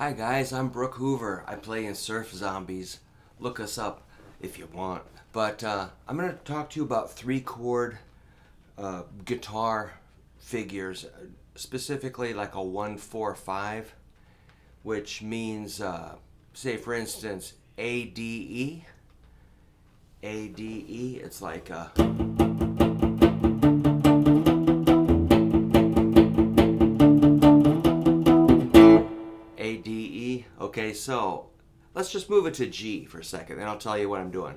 Hi guys, I'm Brook Hoover. I play in Surf Zombies. Look us up if you want. But I'm going to talk to you about 3-chord guitar figures, specifically like a 1-4-5, which means, say for instance, ADE. ADE, it's like ADE. Okay, so let's just move it to G for a second, and I'll tell you what I'm doing.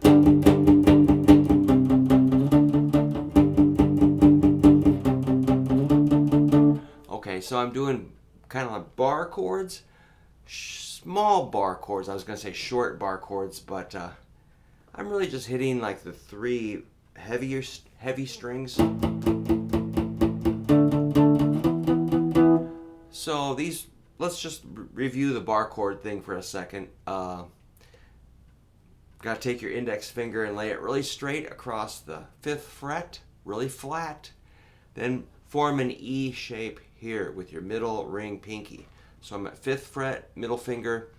Okay, so I'm doing kind of like bar chords, small bar chords. I was going to say short bar chords, but I'm really just hitting like the 3 heavy strings. So these, let's just review the bar chord thing for a second. Got to take your index finger and lay it really straight across the 5th fret, really flat. Then form an E shape here with your middle ring pinky. So I'm at 5th fret, middle finger,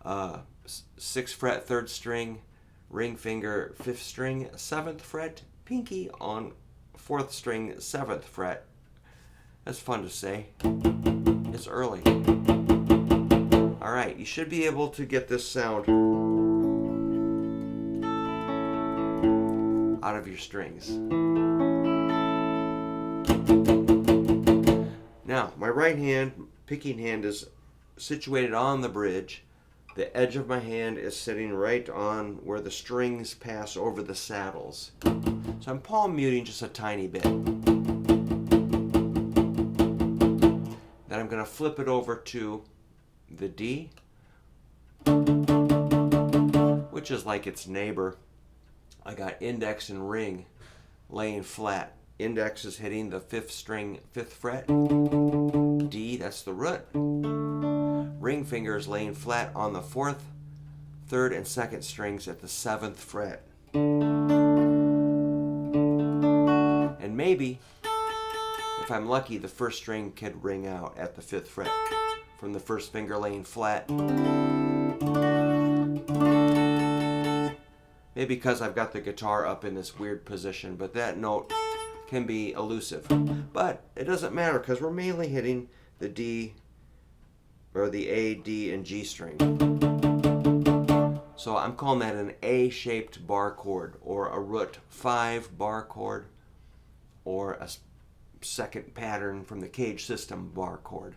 6th fret, 3rd string, ring finger, 5th string, 7th fret, pinky on 4th string, 7th fret. That's fun to say. It's early. Alright, you should be able to get this sound out of your strings. Now, my right hand, picking hand, is situated on the bridge. The edge of my hand is sitting right on where the strings pass over the saddles. So I'm palm muting just a tiny bit. Then I'm going to flip it over to the D, which is like its neighbor. I got index and ring laying flat. Index is hitting the 5th string, 5th fret. D, that's the root. Ring finger is laying flat on the 4th, 3rd, and 2nd strings at the 7th fret. And maybe, if I'm lucky, the 1st string could ring out at the 5th fret from the 1st finger laying flat. Maybe because I've got the guitar up in this weird position, but that note can be elusive. But it doesn't matter because we're mainly hitting the D, or the A, D, and G string. So I'm calling that an A-shaped bar chord, or a root 5 bar chord, or a second pattern from the Cage system bar chord.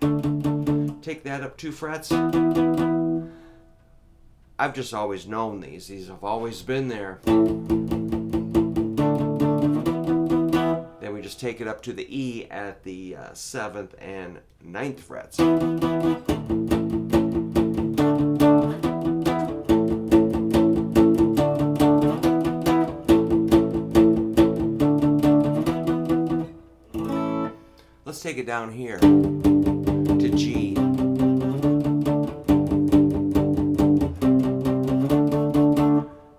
Take that up 2 frets. I've just always known these. These have always been there. Then we just take it up to the E at the 7th and 9th frets. Let's take it down here to G.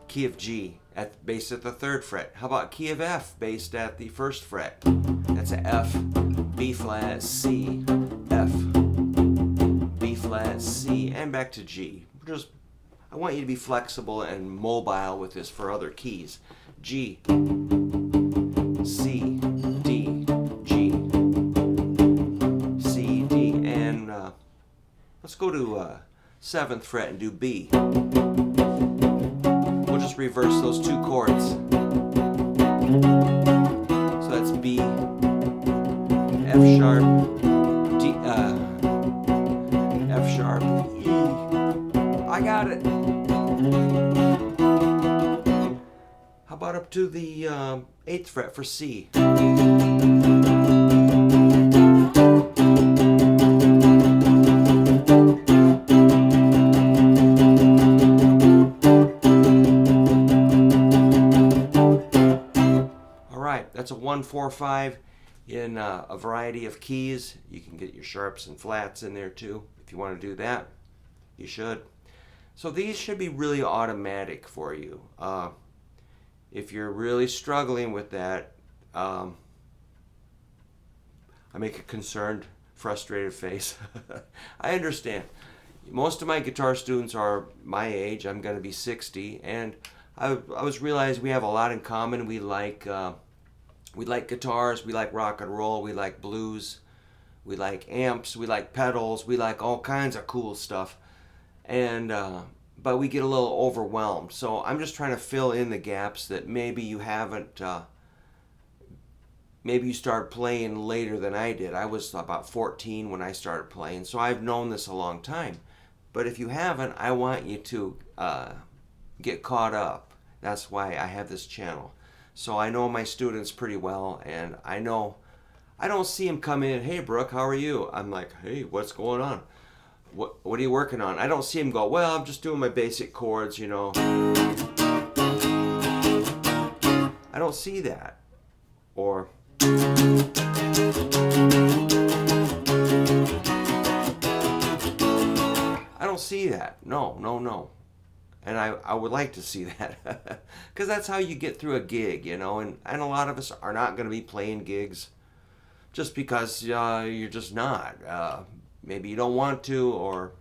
Key of G based at the 3rd fret. How about key of F based at the 1st fret? That's a F, B flat, C, F, B flat, C, and back to G. I want you to be flexible and mobile with this for other keys. G, C, D, G, C, D, and let's go to 7th fret and do B. We'll just reverse those 2 chords. So that's B, F sharp, D, F sharp, E. I got it. How about up to the 8th fret for C? That's a 1-4-5 in a variety of keys. You can get your sharps and flats in there too. If you want to do that, you should. So these should be really automatic for you. If you're really struggling with that, I make a concerned, frustrated face. I understand. most of my guitar students are my age. I'm going to be 60, and I was realized we have a lot in common. We like guitars, we like rock and roll, we like blues, we like amps, we like pedals, we like all kinds of cool stuff. And but we get a little overwhelmed. So I'm just trying to fill in the gaps that maybe you haven't. Maybe you started playing later than I did. I was about 14 when I started playing, so I've known this a long time. But if you haven't, I want you to get caught up. That's why I have this channel. So I know my students pretty well, and I know I don't see them come in, hey Brooke, how are you? I'm like, hey, what's going on? What are you working on? I don't see them go, well, I'm just doing my basic chords, you know. I don't see that. Or I don't see that. No, no, no. And I would like to see that. Because that's how you get through a gig, you know. And a lot of us are not going to be playing gigs just because you're just not. Maybe you don't want to, or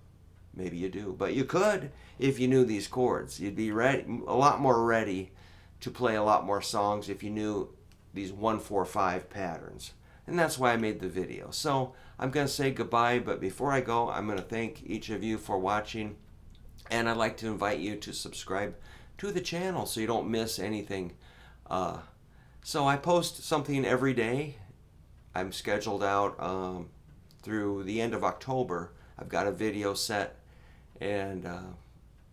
maybe you do. But you could if you knew these chords. You'd be ready, a lot more ready to play a lot more songs if you knew these 1-4-5 patterns. And that's why I made the video. So I'm going to say goodbye, but before I go, I'm going to thank each of you for watching. And I'd like to invite you to subscribe to the channel so you don't miss anything. So I post something every day. I'm scheduled out through the end of October. I've got a video set, and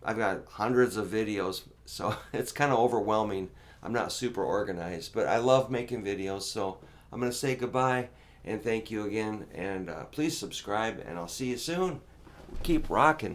I've got hundreds of videos, so it's kind of overwhelming. I'm not super organized, but I love making videos, so I'm going to say goodbye and thank you again, and please subscribe, and I'll see you soon. Keep rocking.